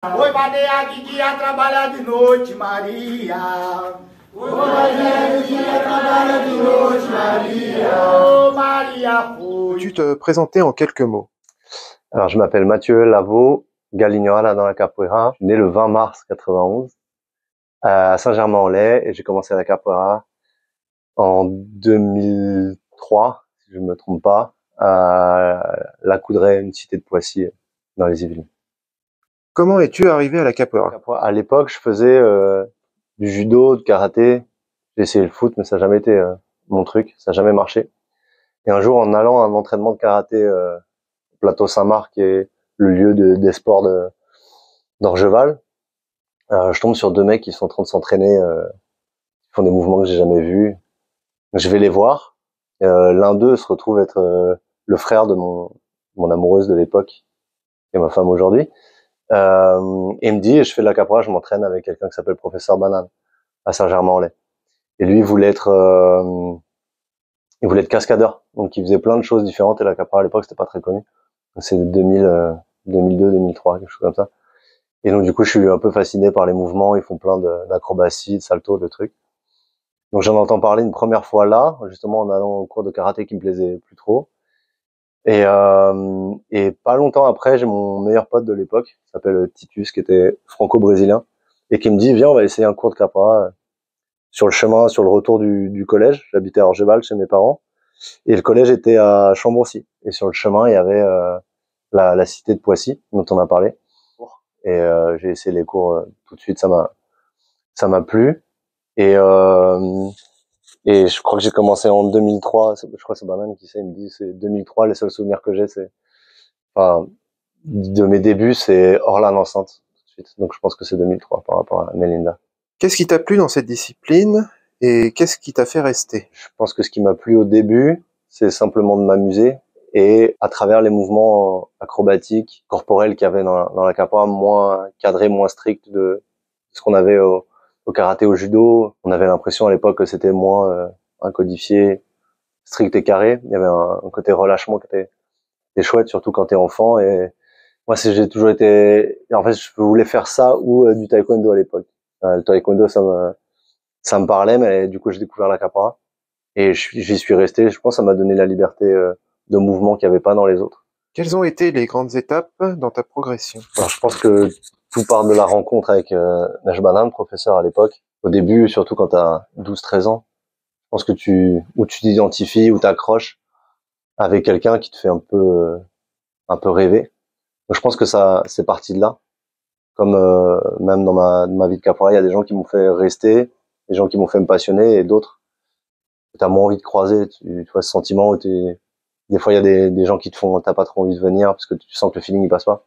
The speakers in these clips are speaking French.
Oi, Maria, que dia trabalha de noite, Maria. Oi, Maria, que dia trabalha de noite, Maria. Oh, Maria, foi. Peux-tu te présenter en quelques mots? Alors, je m'appelle Mathieu Lavaux, Galignola dans la capoeira. Je suis né le 20 mars 91 à Saint-Germain-en-Laye et j'ai commencé la capoeira en 2003, si je ne me trompe pas, à La Coudray, une cité de Poissy, dans les Yvelines. Comment es-tu arrivé à la capoeira? À l'époque, je faisais du judo, de karaté. J'ai essayé le foot, mais ça n'a jamais été mon truc, ça n'a jamais marché. Et un jour, en allant à un entraînement de karaté au plateau Saint-Marc, qui est le lieu des sports d'Orgeval, je tombe sur deux mecs qui sont en train de s'entraîner, qui font des mouvements que j'ai jamais vus. Je vais les voir. L'un d'eux se retrouve être le frère de mon amoureuse de l'époque et ma femme aujourd'hui. Et il me dit, je fais de la capoeira, je m'entraîne avec quelqu'un qui s'appelle Professeur Banane à Saint-Germain-en-Laye. Et lui, il voulait être cascadeur. Donc, il faisait plein de choses différentes et la capoeira à l'époque, c'était pas très connu. C'est 2002, 2003, quelque chose comme ça. Et donc, du coup, je suis un peu fasciné par les mouvements. Ils font plein d'acrobaties, de saltos, de trucs. Donc, j'en entends parler une première fois là, justement, en allant au cours de karaté qui me plaisait plus trop. Et pas longtemps après, j'ai mon meilleur pote de l'époque, qui s'appelle Titus, qui était franco-brésilien, et qui me dit, viens, on va essayer un cours de capoeira sur le chemin, sur le retour du collège. J'habitais à Orgeval chez mes parents. Et le collège était à Chambourcy. Et sur le chemin, il y avait la cité de Poissy, dont on a parlé. Et j'ai essayé les cours tout de suite, ça m'a plu. Et je crois que j'ai commencé en 2003. Je crois que c'est Banane qui sait, il me dit c'est 2003. Les seuls souvenirs que j'ai, c'est, enfin, de mes débuts, c'est Orlan enceinte tout de suite. Donc je pense que c'est 2003 par rapport à Melinda. Qu'est-ce qui t'a plu dans cette discipline et qu'est-ce qui t'a fait rester? Je pense que ce qui m'a plu au début, c'est simplement de m'amuser et à travers les mouvements acrobatiques, corporels qu'il y avait dans la capoeira, moins cadrés, moins stricts de ce qu'on avait au karaté, au judo. On avait l'impression à l'époque que c'était moins incodifié, strict et carré. Il y avait un côté relâchement qui était chouette, surtout quand t'es enfant. Et moi, j'ai toujours été, en fait, je voulais faire ça ou du taekwondo à l'époque. Le taekwondo, ça me parlait, mais du coup, j'ai découvert la capoeira. Et j'y suis resté. Je pense que ça m'a donné la liberté de mouvement qu'il n'y avait pas dans les autres. Quelles ont été les grandes étapes dans ta progression? Alors, je pense que tout part de la rencontre avec Nash Banane, professeur à l'époque. Au début, surtout quand tu as 12-13 ans, je pense que tu t'identifies, ou t'accroches avec quelqu'un qui te fait un peu rêver. Donc, je pense que ça, c'est parti de là. Comme même dans ma vie de capoeira, il y a des gens qui m'ont fait rester, des gens qui m'ont fait me passionner, et d'autres t'as moins envie de croiser. Tu vois ce sentiment où des fois il y a des gens qui te font, t'as pas trop envie de venir parce que tu sens que le feeling il passe pas.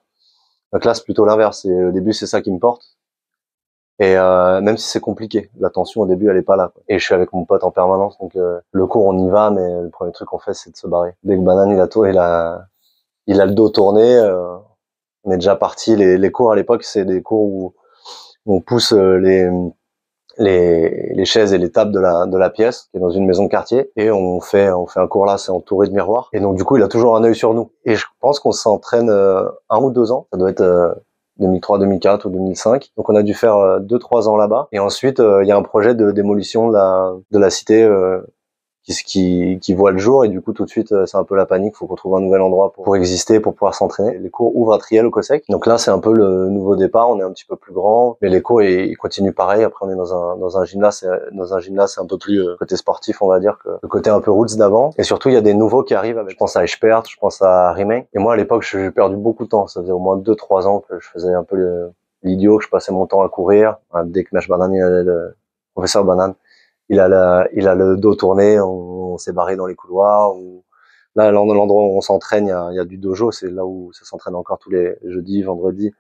Donc là c'est plutôt l'inverse. Au début c'est ça qui me porte. Et même si c'est compliqué, la tension au début elle est pas là, quoi. Et je suis avec mon pote en permanence, donc le cours on y va, mais le premier truc qu'on fait c'est de se barrer. Dès que Banane il a le dos tourné, on est déjà parti. Les cours à l'époque c'est des cours où on pousse les chaises et les tables de la pièce, qui est dans une maison de quartier, et on fait un cours là, c'est entouré de miroirs, et donc du coup il a toujours un œil sur nous, et je pense qu'on s'entraîne 1 ou 2 ans, ça doit être 2003, 2004 ou 2005, donc on a dû faire 2-3 ans là-bas, et ensuite il y a un projet de démolition de la cité qui voit le jour, et du coup tout de suite c'est un peu la panique, faut qu'on trouve un nouvel endroit pour exister, pour pouvoir s'entraîner. Les cours ouvrent à Triel au COSEC, donc là c'est un peu le nouveau départ, on est un petit peu plus grand, mais les cours ils continuent pareil. Après on est dans un gymnase, c'est un peu plus côté sportif, on va dire, que le côté un peu roots d'avant, et surtout il y a des nouveaux qui arrivent, je pense à Eschpert, je pense à Rimain, et moi à l'époque j'ai perdu beaucoup de temps, ça faisait au moins 2-3 ans que je faisais un peu l'idiot, que je passais mon temps à courir. Dès que Nash Banane, le professeur Banane, il a le dos tourné, on s'est barré dans les couloirs. Là, l'endroit où on s'entraîne, il y a du dojo, c'est là où ça s'entraîne encore tous les jeudis, vendredis,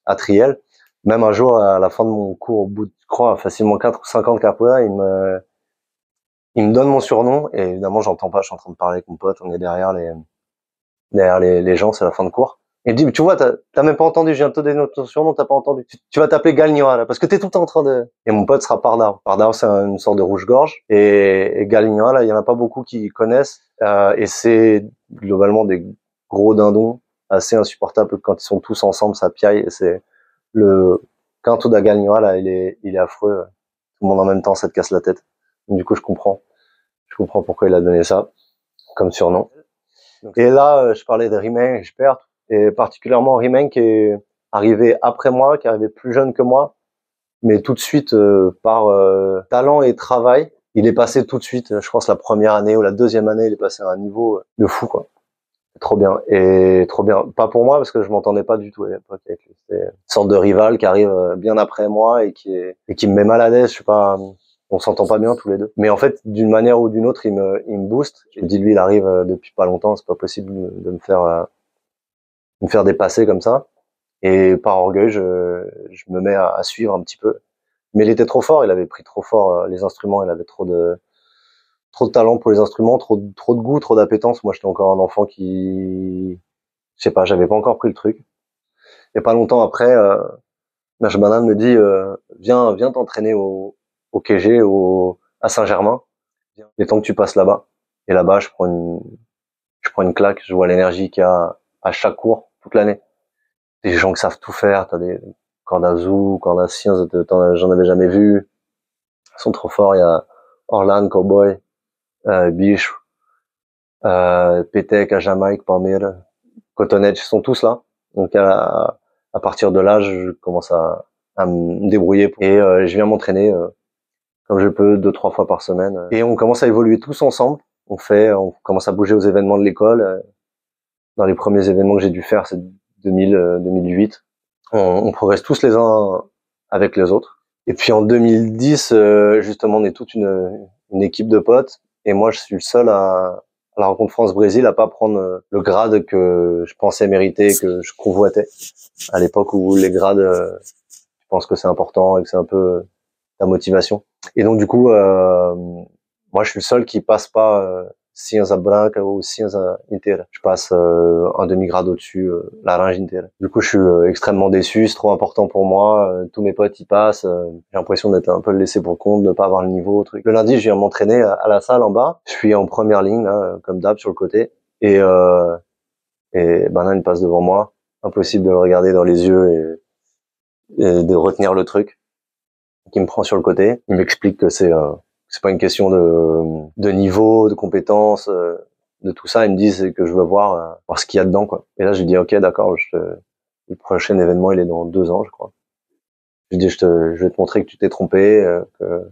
à Triel. Même un jour, à la fin de mon cours, au bout de, je crois, facilement 4 ou 5 ans de capoeira, il me donne mon surnom, et évidemment, j'entends pas, je suis en train de parler avec mon pote, on est derrière les gens, c'est la fin de cours. Il me dit, tu vois, t'as même pas entendu, je viens de te donner notre surnom, t'as pas entendu. Tu vas t'appeler Galignola, là, parce que t'es tout le temps en train de... Et mon pote sera Pardao. Pardao, c'est une sorte de rouge-gorge. Et Galignola, il y en a pas beaucoup qui connaissent. Et c'est globalement des gros dindons, assez insupportables quand ils sont tous ensemble, ça piaille. le Canto da Galinha, là, il est affreux. Tout le monde en même temps, ça te casse la tête. Donc, du coup, je comprends pourquoi il a donné ça comme surnom. Et là, je parlais de Riemann, Expert, et particulièrement Riemann qui est arrivé après moi, qui est arrivé plus jeune que moi, mais tout de suite, par talent et travail, il est passé tout de suite, je pense la première année ou la deuxième année, il est passé à un niveau de fou, quoi. Trop bien. Et trop bien. Pas pour moi, parce que je m'entendais pas du tout à l'époque avec lui. C'était une sorte de rival qui arrive bien après moi et qui me met mal à l'aise. Je sais pas, on s'entend pas bien tous les deux. Mais en fait, d'une manière ou d'une autre, il me booste. Je me dis, lui, il arrive depuis pas longtemps, c'est pas possible de me faire dépasser comme ça. Et par orgueil, je me mets à suivre un petit peu. Mais il était trop fort, il avait pris trop fort les instruments, il avait trop de talent pour les instruments, trop de goût, trop d'appétence. Moi, j'étais encore un enfant qui, je sais pas, j'avais pas encore pris le truc. Et pas longtemps après, Nash Banane me dit, viens t'entraîner au KG, à Saint-Germain. Il est temps que tu passes là-bas. Et là-bas, je prends une claque. Je vois l'énergie qu'il y a à chaque cours, toute l'année. Des gens qui savent tout faire. T'as des cordes à zou, cordes à sciences, j'en avais jamais vu. Ils sont trop forts. Il y a Orlan, Cowboy, Biche, Pétek à Jamaïque, Palmyre, Cotton-Edge, ils sont tous là. Donc à partir de là, je commence à me débrouiller et je viens m'entraîner comme je peux 2-3 fois par semaine. Et on commence à évoluer tous ensemble. On commence à bouger aux événements de l'école. Dans les premiers événements que j'ai dû faire, c'est 2008. On progresse tous les uns avec les autres. Et puis en 2010, justement, on est toute une équipe de potes. Et moi, je suis le seul à la rencontre France-Brésil à pas prendre le grade que je pensais mériter, que je convoitais. À l'époque où les grades, je pense que c'est important et que c'est un peu ta motivation. Et donc du coup, moi je suis le seul qui passe pas Ciência Branca ou Ciência Inteira. Je passe un demi-grade au-dessus, Laranja Inteira. Du coup, je suis extrêmement déçu, c'est trop important pour moi. Tous mes potes y passent. J'ai l'impression d'être un peu laissé pour compte, de pas avoir le niveau. Truc. Le lundi, je viens m'entraîner à la salle en bas. Je suis en première ligne, là, comme d'hab, sur le côté. Et Banane passe devant moi. Impossible de le regarder dans les yeux et de retenir le truc. Qui me prend sur le côté. Il m'explique que c'est pas une question de niveau, de compétences, de tout ça. Ils me disent que je veux voir ce qu'il y a dedans, quoi. Et là, je lui dis, ok, d'accord, le prochain événement, il est dans 2 ans, je crois. Je lui dis, je vais te montrer que tu t'es trompé, que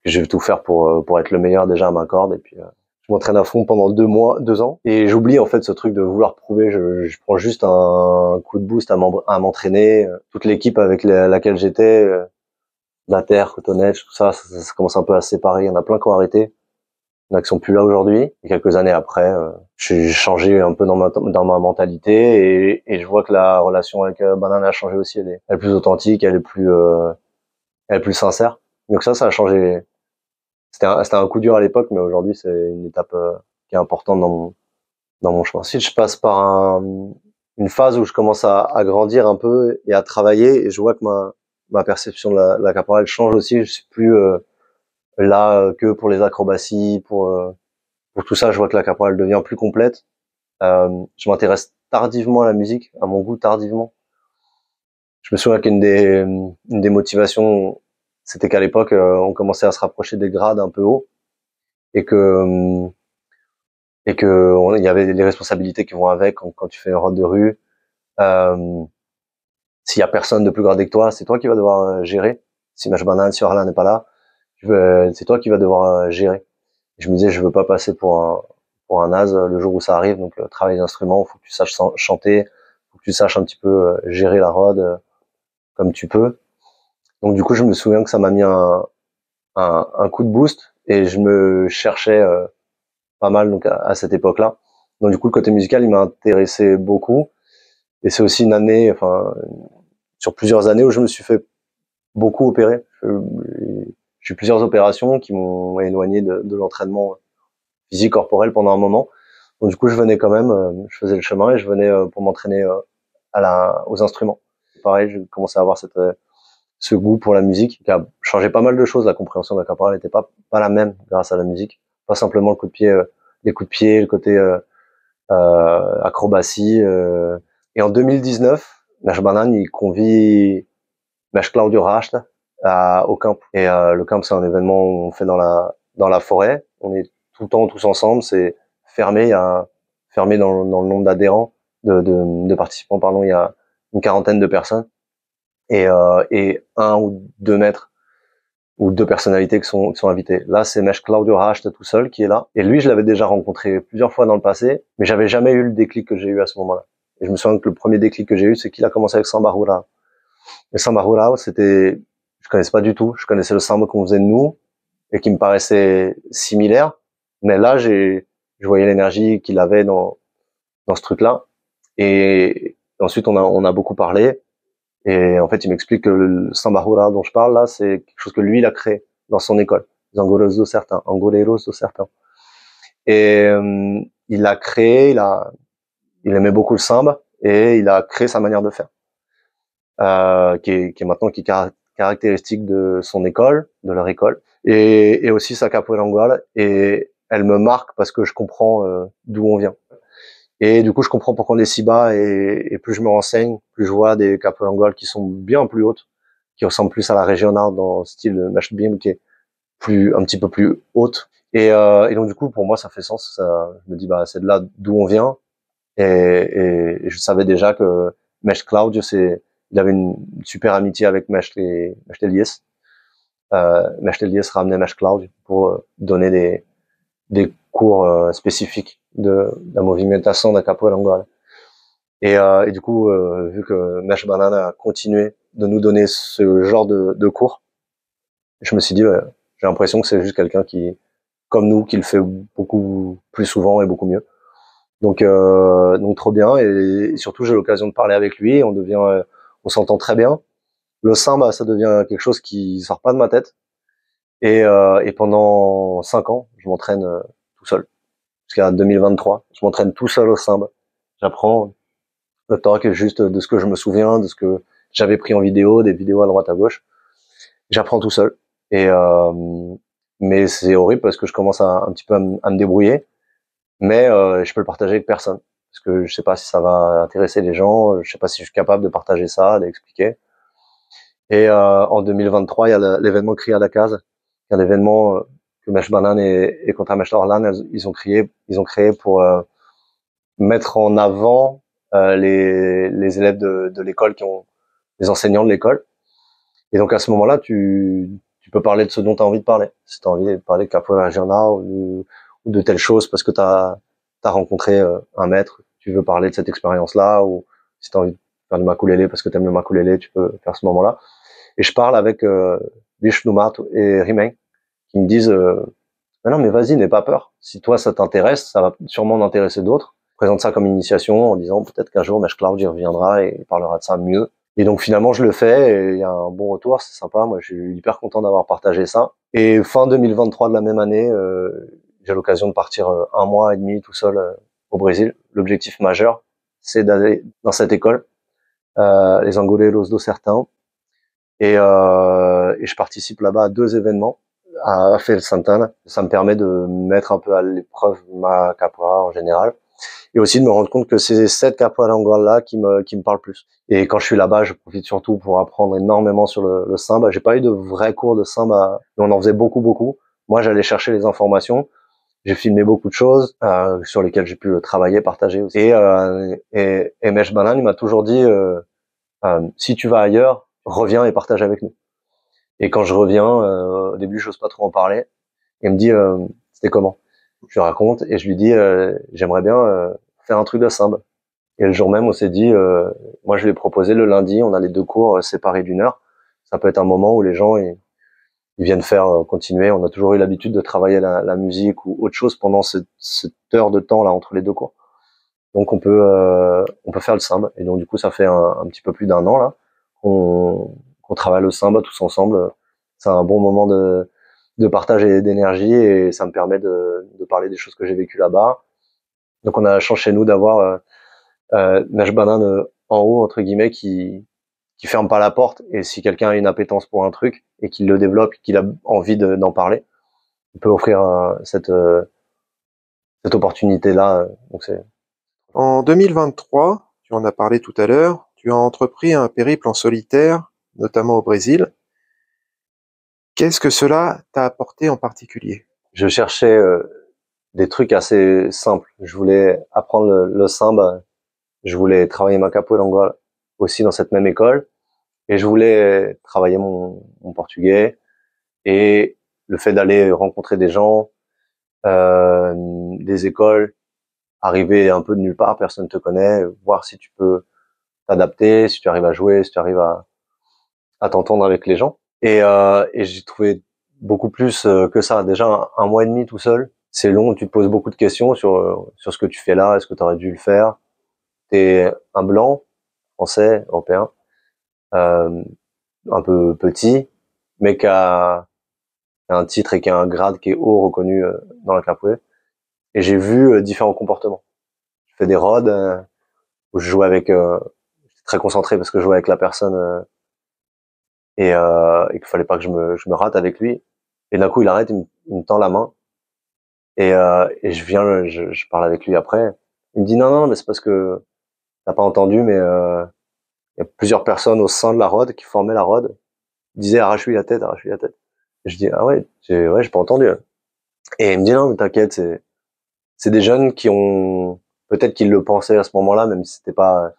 je vais tout faire pour être le meilleur déjà à ma corde. Et puis, je m'entraîne à fond pendant 2 ans. Et j'oublie, en fait, ce truc de vouloir prouver. Je prends juste un coup de boost à m'entraîner. Toute l'équipe avec laquelle j'étais, la terre, Cotton-Edge, tout ça, ça commence un peu à se séparer. Il y en a plein qui ont arrêté. Il y en a qui sont plus là aujourd'hui. Et quelques années après, j'ai changé un peu dans ma mentalité et je vois que la relation avec Banane a changé aussi. Elle est plus authentique, elle est plus sincère. Donc ça a changé. C'était un coup dur à l'époque, mais aujourd'hui, c'est une étape qui est importante dans mon chemin. Ensuite, je passe par une phase où je commence à grandir un peu et à travailler et je vois que ma perception de la capoeira change aussi. Je suis plus là que pour les acrobaties, pour tout ça. Je vois que la capoeira devient plus complète. Je m'intéresse tardivement à la musique, à mon goût tardivement. Je me souviens qu'une des motivations, c'était qu'à l'époque, on commençait à se rapprocher des grades un peu hauts et que il y avait les responsabilités qui vont avec quand tu fais une route de rue. S'il y a personne de plus gradé que toi, c'est toi qui vas devoir gérer. Si Mach Banane, si Orlan n'est pas là, c'est toi qui vas devoir gérer. Et je me disais, je veux pas passer pour un naze le jour où ça arrive. Donc, travailler l'instrument, faut que tu saches chanter, faut que tu saches un petit peu gérer la rod comme tu peux. Donc, du coup, je me souviens que ça m'a mis un coup de boost et je me cherchais pas mal donc à cette époque-là. Donc, du coup, le côté musical, il m'a intéressé beaucoup. Et c'est aussi une année, enfin, sur plusieurs années où je me suis fait beaucoup opérer. J'ai eu plusieurs opérations qui m'ont éloigné de l'entraînement physique corporel pendant un moment. Donc du coup, je venais quand même, je faisais le chemin et je venais pour m'entraîner aux instruments. Pareil, j'ai commencé à avoir ce goût pour la musique qui a changé pas mal de choses. La compréhension de la capoeira n'était pas la même grâce à la musique. Pas simplement le coup de pied, les coups de pied, le côté acrobatie. Et en 2019, Mesh Banane, il convie Mesh Claudio Racht au camp. Et le camp, c'est un événement où on fait dans la forêt. On est tout le temps tous ensemble. C'est fermé. Il y a fermé dans le nombre d'adhérents, de participants, pardon. Il y a une quarantaine de personnes et 1 ou 2 maîtres ou 2 personnalités qui sont invitées. Là, c'est Mesh Claudio Racht tout seul qui est là. Et lui, je l'avais déjà rencontré plusieurs fois dans le passé, mais j'avais jamais eu le déclic que j'ai eu à ce moment-là. Et je me souviens que le premier déclic que j'ai eu, c'est qu'il a commencé avec Samba Hurao. Et Samba Hurao, je connaissais pas du tout. Je connaissais le samba qu'on faisait de nous et qui me paraissait similaire. Mais là, je voyais l'énergie qu'il avait dans ce truc-là. Et ensuite, on a beaucoup parlé. Et en fait, il m'explique que le samba hurao dont je parle là, c'est quelque chose que lui, il a créé dans son école. Les Angoleiros do Sertão. Et il l'a créé, il aimait beaucoup le samba et il a créé sa manière de faire, qui est maintenant caractéristique de son école, de leur école, et aussi sa capoeira angola. Et elle me marque parce que je comprends d'où on vient. Et du coup, je comprends pourquoi on est si bas, et plus je me renseigne, plus je vois des capoeira angola qui sont bien plus hautes, qui ressemblent plus à la régionale dans le style de Mesh Bim, qui est un petit peu plus haute. Et donc du coup, pour moi, ça fait sens. Je me dis, bah, c'est de là d'où on vient. Et je savais déjà que Mesh Claudio, il avait une super amitié avec Mesh Elias. Mesh Elias ramenait Mesh Claudio pour donner des cours spécifiques de la movimentação da capoeira angola. Et du coup, vu que Mesh Banane a continué de nous donner ce genre de cours, je me suis dit, j'ai l'impression que c'est juste quelqu'un qui, comme nous, qui le fait beaucoup plus souvent et beaucoup mieux. Donc trop bien. Et surtout, j'ai l'occasion de parler avec lui. On s'entend très bien. Le samba, ça devient quelque chose qui sort pas de ma tête. Et pendant 5 ans, je m'entraîne tout seul. Jusqu'à 2023, je m'entraîne tout seul au samba. J'apprends le talk juste de ce que je me souviens, de ce que j'avais pris en vidéo, des vidéos à droite à gauche. J'apprends tout seul. Mais c'est horrible parce que je commence un petit peu à me débrouiller. Mais je peux le partager avec personne. Parce que je sais pas si ça va intéresser les gens, je sais pas si je suis capable de partager ça, d'expliquer. Et en 2023, il y a l'événement Cria da Casa, qui est un événement que Mesh Banane et Contra Mesh Orlan, ils ont créé pour mettre en avant les élèves de l'école, les enseignants de l'école. Et donc à ce moment-là, tu peux parler de ce dont tu as envie de parler. Si tu as envie de parler de capoeira regional ou de telle chose parce que tu as rencontré un maître, tu veux parler de cette expérience-là, ou si tu as envie de faire du makulele parce que tu aimes le makulele, tu peux faire ce moment-là. Et je parle avec Vishnu Mato et Rimeng qui me disent non mais vas-y, n'aie pas peur. Si toi ça t'intéresse, ça va sûrement en intéresser d'autres. Présente ça comme initiation en disant peut-être qu'un jour Mesh Claudio reviendra et parlera de ça mieux. Et donc finalement je le fais et il y a un bon retour, c'est sympa. Moi je suis hyper content d'avoir partagé ça. Et fin 2023 de la même année, j'ai l'occasion de partir 1 mois et demi tout seul au Brésil. L'objectif majeur, c'est d'aller dans cette école, les Angoleiros do Sertão. Et je participe là-bas à 2 événements à Feira Santana. Ça me permet de mettre un peu à l'épreuve ma capoeira en général. Et aussi de me rendre compte que c'est cette capoeira angola qui me parle plus. Et quand je suis là-bas, je profite surtout pour apprendre énormément sur le samba. J'ai pas eu de vrais cours de samba, mais on en faisait beaucoup. Moi, j'allais chercher les informations. J'ai filmé beaucoup de choses sur lesquelles j'ai pu travailler, partager aussi. Et Mesh Banane, il m'a toujours dit si tu vas ailleurs, reviens et partage avec nous. Et quand je reviens, au début, j'ose pas trop en parler. Il me dit c'était comment? Je lui raconte et je lui dis j'aimerais bien faire un truc de samba. Et le jour même, on s'est dit moi je lui ai proposé le lundi, on a les 2 cours séparés d'1 heure. Ça peut être un moment où les gens ils viennent faire continuer. On a toujours eu l'habitude de travailler la musique ou autre chose pendant cette heure de temps là entre les 2 cours. Donc on peut faire le samba. Et donc du coup ça fait un petit peu plus d'1 an là qu'on travaille le samba tous ensemble. C'est un bon moment de partage et d'énergie et ça me permet de parler des choses que j'ai vécues là-bas. Donc on a la chance chez nous d'avoir Mesh Banane en haut entre guillemets qui ferme pas la porte, et si quelqu'un a une appétence pour un truc et qu'il le développe, qu'il a envie d'en parler, il peut offrir cette opportunité là. Donc c'est En 2023, tu en as parlé tout à l'heure, tu as entrepris un périple en solitaire, notamment au Brésil. Qu'est-ce que cela t'a apporté en particulier? Je cherchais des trucs assez simples. Je voulais apprendre le samba, je voulais travailler ma capoeira aussi dans cette même école, et je voulais travailler mon portugais. Et le fait d'aller rencontrer des gens, des écoles, arriver un peu de nulle part, personne ne te connaît, voir si tu peux t'adapter, si tu arrives à jouer, si tu arrives à t'entendre avec les gens. Et j'ai trouvé beaucoup plus que ça. Déjà un mois et demi tout seul, c'est long. Tu te poses beaucoup de questions sur ce que tu fais là. Est-ce que tu aurais dû le faire? T'es un blanc, français, européen, euh, un peu petit, mais qui a un titre et qui a un grade qui est haut reconnu dans la capoeira. Et j'ai vu différents comportements. Je fais des rods où je jouais avec, j'étais très concentré parce que je jouais avec la personne et qu'il fallait pas que je me rate avec lui. Et d'un coup, il arrête, il me tend la main et je parle avec lui après. Il me dit non, mais c'est parce que t'as pas entendu, mais il y a plusieurs personnes au sein de la rod qui formaient la rod. Ils disaient arrache-lui la tête, arrache-lui la tête. Et je dis ah ouais, j'ai pas entendu. Et il me dit non, mais t'inquiète, c'est des jeunes qui ont peut-être qu'ils le pensaient à ce moment-là, même si c'était pas.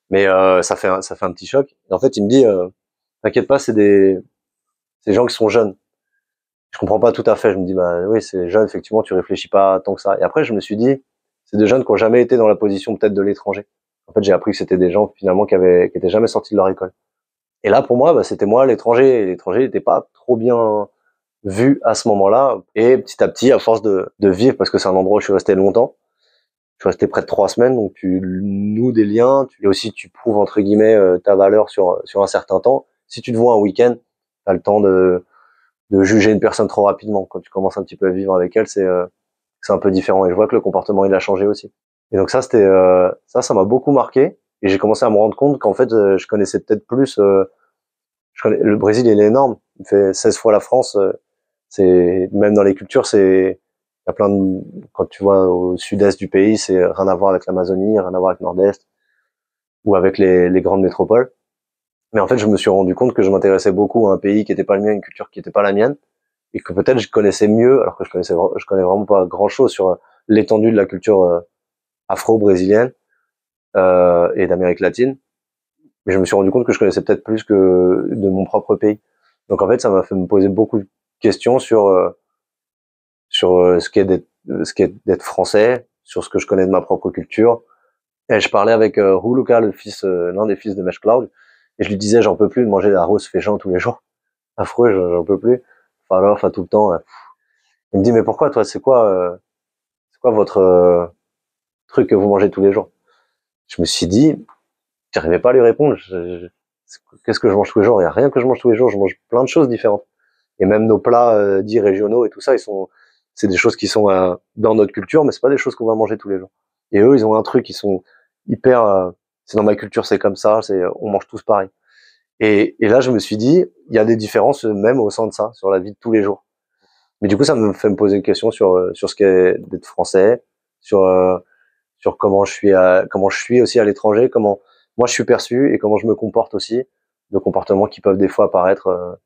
Mais ça fait un petit choc. Et en fait, il me dit t'inquiète pas, c'est des gens qui sont jeunes. Je comprends pas tout à fait. Je me dis bah oui, c'est jeune, effectivement, tu réfléchis pas tant que ça. Et après, je me suis dit c'est des jeunes qui ont jamais été dans la position peut-être de l'étranger. En fait, j'ai appris que c'était des gens finalement qui étaient jamais sortis de leur école. Et là, pour moi, bah, c'était moi l'étranger. Et l'étranger n'était pas trop bien vu à ce moment-là. Et petit à petit, à force de vivre, parce que c'est un endroit où je suis resté longtemps, je suis resté près de 3 semaines, donc tu noues des liens, et aussi tu prouves entre guillemets ta valeur sur un certain temps. Si tu te vois un week-end, t'as le temps de juger une personne trop rapidement. Quand tu commences un petit peu à vivre avec elle, c'est un peu différent. Et je vois que le comportement il a changé aussi. Et donc ça c'était ça m'a beaucoup marqué. Et j'ai commencé à me rendre compte qu'en fait je connaissais peut-être plus. Le Brésil il est énorme. Il fait 16 fois la France. C'est même dans les cultures c'est il y a plein de quand tu vois au sud-est du pays c'est rien à voir avec l'Amazonie, rien à voir avec le nord-est ou avec les grandes métropoles. Mais en fait je me suis rendu compte que je m'intéressais beaucoup à un pays qui était pas le mien, une culture qui était pas la mienne, et que peut-être je connaissais mieux alors que je connais vraiment pas grand chose sur l'étendue de la culture afro-brésilienne et d'Amérique latine. Mais je me suis rendu compte que je connaissais peut-être plus que de mon propre pays. Donc en fait ça m'a fait me poser beaucoup de questions sur ce qu'est d'être français, sur ce que je connais de ma propre culture. Et je parlais avec Huluka, l'un des fils de Mesh Cloud, et je lui disais j'en peux plus de manger la rose féchant tous les jours. Affreux, j'en peux plus. Enfin tout le temps. Il me dit mais pourquoi toi, c'est quoi votre truc que vous mangez tous les jours? Je me suis dit, j'arrivais pas à lui répondre. Qu'est-ce que je mange tous les jours? Il y a rien que je mange tous les jours. Je mange plein de choses différentes. Et même nos plats dits régionaux et tout ça, c'est des choses qui sont dans notre culture, mais c'est pas des choses qu'on va manger tous les jours. Et eux, ils ont un truc, ils sont hyper. C'est dans ma culture, c'est comme ça. On mange tous pareil. Et là, je me suis dit, il y a des différences même au sein de ça, sur la vie de tous les jours. Mais du coup, ça me fait me poser une question sur ce qu'est d'être français, sur comment je suis aussi à l'étranger, comment moi je suis perçu et comment je me comporte aussi, de comportements qui peuvent des fois paraître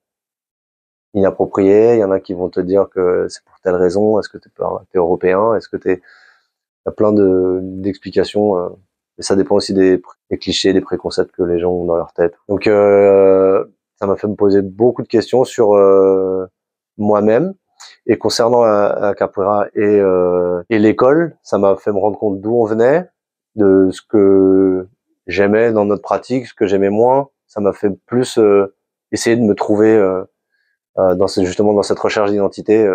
inappropriés. Il y en a qui vont te dire que c'est pour telle raison. Est-ce que t'es européen? Est-ce que il y a plein d'explications. Et ça dépend aussi des clichés, des préconcepts que les gens ont dans leur tête. Donc ça m'a fait me poser beaucoup de questions sur moi-même. Et concernant la capoeira et l'école, ça m'a fait me rendre compte d'où on venait, de ce que j'aimais dans notre pratique, ce que j'aimais moins. Ça m'a fait plus essayer de me trouver justement dans cette recherche d'identité.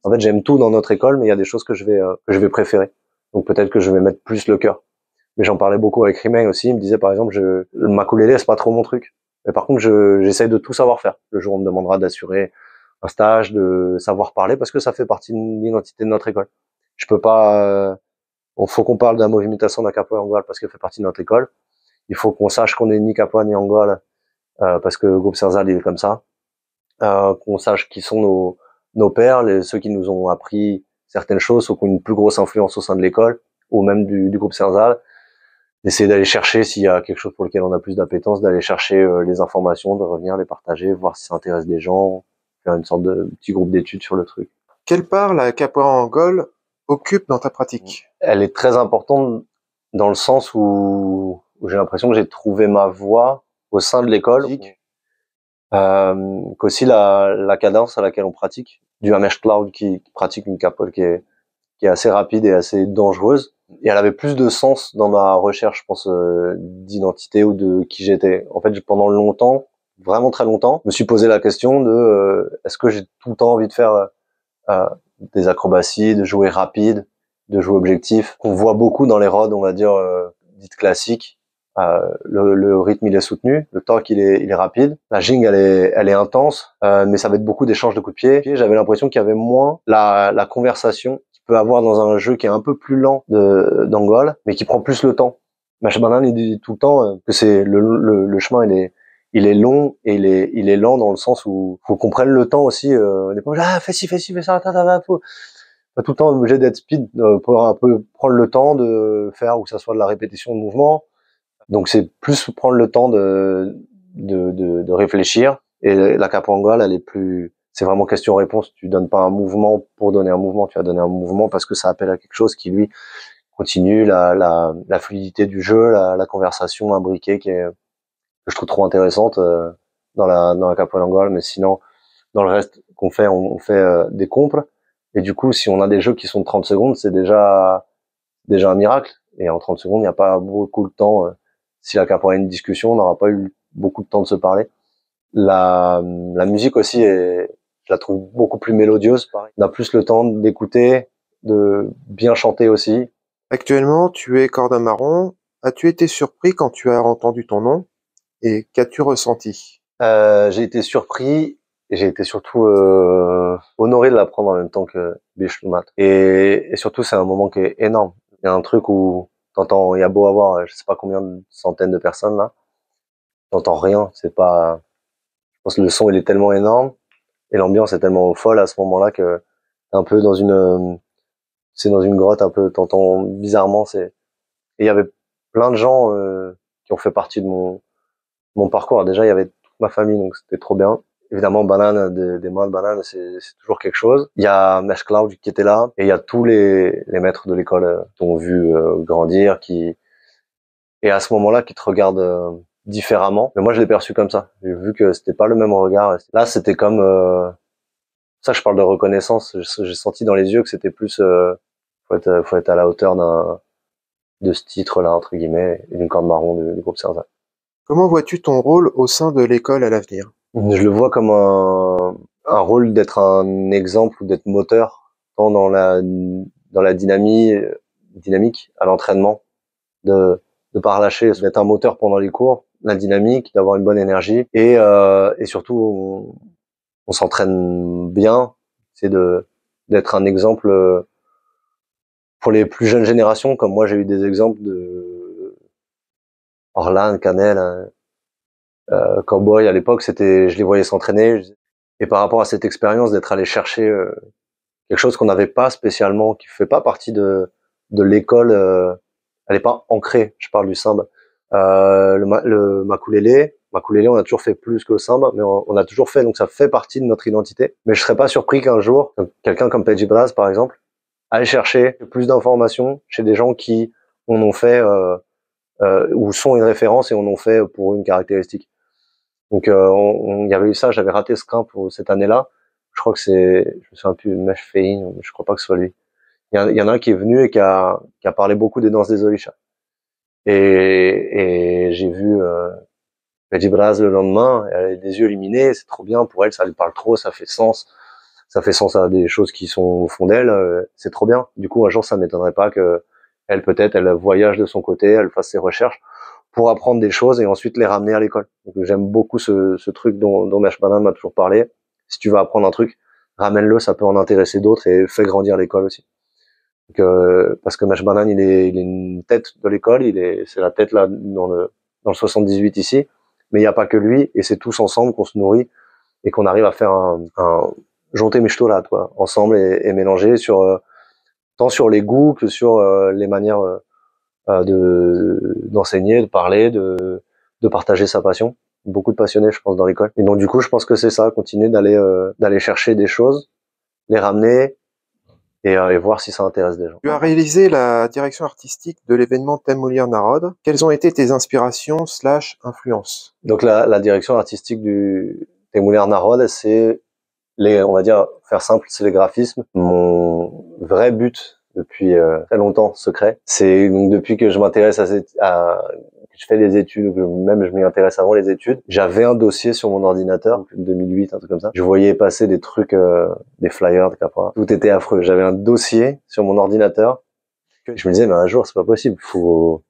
En fait, j'aime tout dans notre école, mais il y a des choses que je vais préférer. Donc peut-être que je vais mettre plus le cœur. Mais j'en parlais beaucoup avec Rimei aussi. Il me disait par exemple, le makulélé, c'est pas trop mon truc. Mais par contre, j'essaye de tout savoir faire. Le jour où on me demandera d'assurer un stage, de savoir parler, parce que ça fait partie de l'identité de notre école. Je peux pas. Faut qu'on parle d'un movimentação da capoeira Angola parce qu'elle fait partie de notre école. Il faut qu'on sache qu'on est ni capoeira ni Angola parce que le groupe Serzal il est comme ça. Qu'on sache qui sont nos pères, ceux qui nous ont appris certaines choses, ou qui ont une plus grosse influence au sein de l'école, ou même du groupe Serzal. d'essayer d'aller chercher s'il y a quelque chose pour lequel on a plus d'appétence, d'aller chercher les informations, de revenir les partager, voir si ça intéresse des gens, faire une sorte de petit groupe d'études sur le truc. Quelle part la capoeira angole occupe dans ta pratique? Elle est très importante dans le sens où j'ai l'impression que j'ai trouvé ma voie au sein de l'école, qu'aussi la cadence à laquelle on pratique, du Amesh Cloud qui pratique une capoeira qui est assez rapide et assez dangereuse. Et elle avait plus de sens dans ma recherche, je pense, d'identité ou de qui j'étais. En fait, pendant longtemps, vraiment très longtemps, je me suis posé la question de est-ce que j'ai tout le temps envie de faire des acrobaties, de jouer rapide, de jouer objectif, qu'on voit beaucoup dans les rods, on va dire, dites classiques. Le rythme il est soutenu, le talk il est rapide, la jing elle est intense, mais ça va être beaucoup d'échanges de coups de pied. J'avais l'impression qu'il y avait moins la conversation qu'il peut avoir dans un jeu qui est un peu plus lent d'Angole, mais qui prend plus le temps. Mash Banan il dit tout le temps que c'est le chemin il est long et il est lent dans le sens où faut qu'on prenne le temps aussi. On n'est pas fais ci, fais ça, faut pas tout le temps obligé d'être speed pour un peu prendre le temps de faire ou que ça soit de la répétition de mouvement. Donc c'est plus prendre le temps de réfléchir. Et la capoeira angole, elle est plus, c'est vraiment question-réponse. Tu donnes pas un mouvement pour donner un mouvement, tu vas donner un mouvement parce que ça appelle à quelque chose qui lui continue la fluidité du jeu, la conversation imbriquée que je trouve trop intéressante dans la capoeira angole. Mais sinon, dans le reste qu'on fait, on fait des comples. Et du coup, si on a des jeux qui sont de 30 secondes, c'est déjà un miracle. Et en 30 secondes, il n'y a pas beaucoup de temps. Si la capoeira a une discussion, on n'aura pas eu beaucoup de temps de se parler. La musique aussi je la trouve beaucoup plus mélodieuse. On a plus le temps d'écouter, de bien chanter aussi. Actuellement, tu es cordon marron. As-tu été surpris quand tu as entendu ton nom? Et qu'as-tu ressenti? J'ai été surpris et j'ai été surtout honoré de l'apprendre en même temps que Bishlumat. Et surtout, c'est un moment qui est énorme. Il y a un truc où t'entends, il y a beau avoir, je sais pas combien de centaines de personnes là, t'entends rien. C'est pas, je pense que le son il est tellement énorme et l'ambiance est tellement folle à ce moment-là que t'es un peu dans c'est dans une grotte un peu, t'entends bizarrement. Et il y avait plein de gens qui ont fait partie de mon parcours. Alors déjà, il y avait toute ma famille, donc c'était trop bien. Évidemment, Banane, des mains de Banane, c'est toujours quelque chose. Il y a Mesh Cloud qui était là, et il y a tous les maîtres de l'école qui t'ont vu grandir, et à ce moment-là, qui te regardent différemment. Mais moi, je l'ai perçu comme ça. J'ai vu que c'était pas le même regard. Là, c'était comme ça. Je parle de reconnaissance. J'ai senti dans les yeux que c'était plus faut être à la hauteur de ce titre-là entre guillemets, et d'une corde marron du groupe Cerza. Comment vois-tu ton rôle au sein de l'école à l'avenir? Je le vois comme un rôle d'être un exemple ou d'être moteur, tant dans la dynamique à l'entraînement, de pas relâcher, d'être un moteur pendant les cours, la dynamique, d'avoir une bonne énergie et surtout on s'entraîne bien, c'est d'être un exemple pour les plus jeunes générations, comme moi j'ai eu des exemples de Orlan, Canel, Cowboy à l'époque, je les voyais s'entraîner, et par rapport à cette expérience d'être allé chercher quelque chose qu'on n'avait pas spécialement, qui fait pas partie de l'école, elle est pas ancrée. Je parle du samba, le makulélé, on a toujours fait plus que le samba, mais on a toujours fait, donc ça fait partie de notre identité. Mais je serais pas surpris qu'un jour, quelqu'un comme Pedji Braz par exemple, aille chercher plus d'informations chez des gens qui en ont fait ou sont une référence et en ont fait pour une caractéristique. Donc il y avait eu ça, j'avais raté ce camp pour cette année-là. Je crois que je me souviens plus, Mesh Fein, je crois pas que ce soit lui. Il y en a un qui est venu et qui a parlé beaucoup des danses des Orishas. Et j'ai vu Pedji Braz le lendemain, elle avait des yeux illuminés, c'est trop bien pour elle, ça lui parle trop, ça fait sens à des choses qui sont au fond d'elle, c'est trop bien. Du coup, un jour, ça m'étonnerait pas que elle peut-être, elle voyage de son côté, elle fasse ses recherches pour apprendre des choses et ensuite les ramener à l'école. Donc j'aime beaucoup ce truc dont Mesh Banan m'a toujours parlé. Si tu veux apprendre un truc, ramène-le, ça peut en intéresser d'autres et fais grandir l'école aussi. Donc, parce que Mesh Banan, il est une tête de l'école, c'est la tête là dans le 78 ici, mais il n'y a pas que lui et c'est tous ensemble qu'on se nourrit et qu'on arrive à faire un jonté michto-là, toi, ensemble et mélanger tant sur les goûts que sur les manières d'enseigner, de parler, de partager sa passion. Beaucoup de passionnés, je pense, dans l'école. Et donc du coup, je pense que c'est ça, continuer d'aller chercher des choses, les ramener et voir si ça intéresse des gens. Tu as réalisé la direction artistique de l'événement Temoulir Narod. Quelles ont été tes inspirations / influences? Donc la direction artistique du Temoulir Narod, c'est on va dire, faire simple, c'est les graphismes. Mon vrai but depuis très longtemps, secret, c'est donc depuis que je m'intéresse que je fais des études, que même je m'y intéresse avant les études, j'avais un dossier sur mon ordinateur, 2008, un truc comme ça. Je voyais passer des trucs, des flyers, des capras. Tout était affreux. J'avais un dossier sur mon ordinateur. Je me disais, mais un jour, c'est pas possible. Faut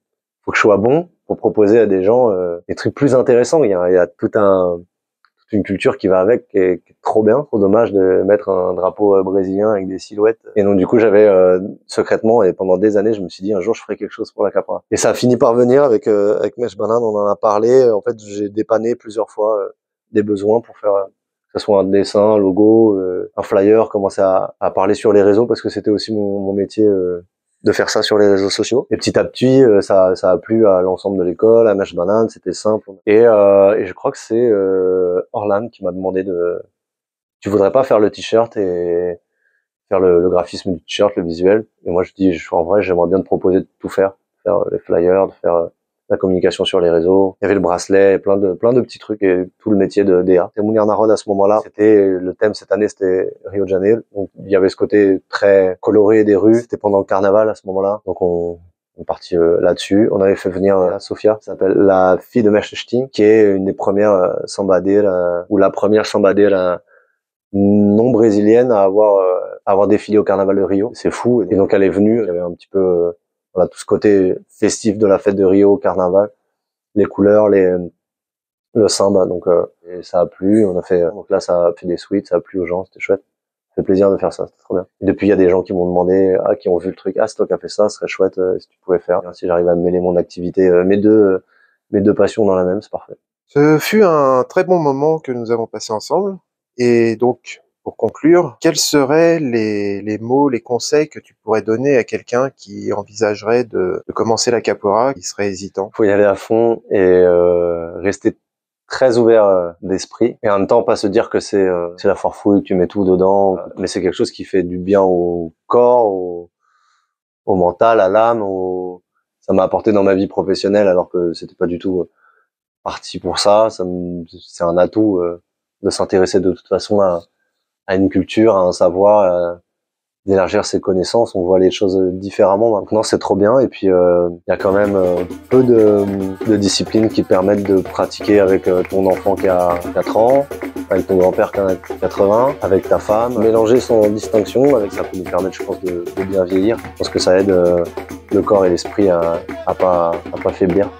que je sois bon pour proposer à des gens des trucs plus intéressants. Il y a toute une culture qui va avec, qui est trop bien. Trop dommage de mettre un drapeau brésilien avec des silhouettes. Et donc du coup, j'avais secrètement, et pendant des années, je me suis dit un jour je ferai quelque chose pour la capra. Et ça a fini par venir avec Mesh Banane, on en a parlé. En fait, j'ai dépanné plusieurs fois des besoins pour faire que ce soit un dessin, un logo, un flyer, commencer à parler sur les réseaux parce que c'était aussi mon métier. De faire ça sur les réseaux sociaux. Et petit à petit, ça a plu à l'ensemble de l'école, à Mesh Banane, c'était simple. Et je crois que c'est Orlan qui m'a demandé tu voudrais pas faire le t-shirt et faire le graphisme du t-shirt, le visuel. Et moi je dis, en vrai, j'aimerais bien te proposer de tout faire les flyers, de faire la communication sur les réseaux. Il y avait le bracelet, plein de petits trucs et tout le métier de DA. Temoulir Narod à ce moment-là, le thème cette année, c'était Rio de Janeiro. Donc il y avait ce côté très coloré des rues. C'était pendant le carnaval à ce moment-là. Donc on est parti là-dessus. On avait fait venir Sofia, qui s'appelle la fille de Mesh Ch'ti, qui est une des premières sambadeiras, ou la première sambadeira non brésilienne à avoir défilé au carnaval de Rio. C'est fou. Et donc elle est venue, il y avait un petit peu voilà, tout ce côté festif de la fête de Rio, carnaval, les couleurs, le samba. Donc et ça a plu. On a fait donc là ça a fait des suites, ça a plu aux gens, c'était chouette. Ça fait plaisir de faire ça, c'était trop bien. Et depuis il y a des gens qui m'ont demandé, qui ont vu le truc, c'est toi qui as fait ça, ce serait chouette si tu pouvais faire. Si j'arrive à mêler mon activité, mes deux passions dans la même, c'est parfait. Ce fut un très bon moment que nous avons passé ensemble. Et donc, pour conclure, quels seraient les mots, les conseils que tu pourrais donner à quelqu'un qui envisagerait de commencer la capoeira, qui serait hésitant? Faut y aller à fond et rester très ouvert d'esprit et en même temps pas se dire que c'est la farfouille, que tu mets tout dedans, mais c'est quelque chose qui fait du bien au corps, au mental, à l'âme. Ça m'a apporté dans ma vie professionnelle alors que c'était pas du tout parti pour ça. C'est un atout de s'intéresser de toute façon à une culture, à un savoir, d'élargir ses connaissances, on voit les choses différemment. Maintenant, c'est trop bien. Et puis, il y a quand même peu de disciplines qui permettent de pratiquer avec ton enfant qui a 4 ans, avec ton grand-père qui a 80, avec ta femme. Mélanger sans distinction, ça peut nous permettre, je pense, de bien vieillir. Je pense que ça aide le corps et l'esprit à pas faiblir.